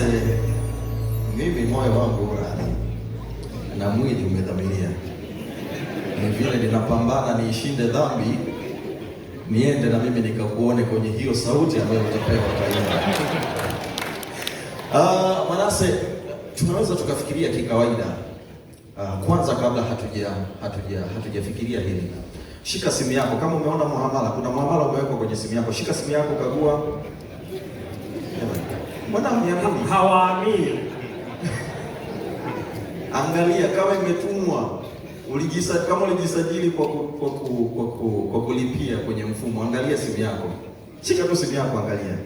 Manase, mimi moyo wangu radhi na mwili umedhamiria, ni vile ninapambana niishinde dhambi, niende na mimi nikakuone kwenye hiyo sauti ambayo utapewa kaimba. Manase, tunaweza tukafikiria kikawaida. Kwanza kabla hatujafikiria hili, shika simu yako. Kama umeona muamala, kuna muamala umewekwa kwenye simu yako, shika simu yako, kagua. Mbona mniamini? Hawaamini. Angalia kama imetumwa, kama ulijisajili kwa kulipia kwenye mfumo, angalia simu yako. Shika tu simu yako, angalia.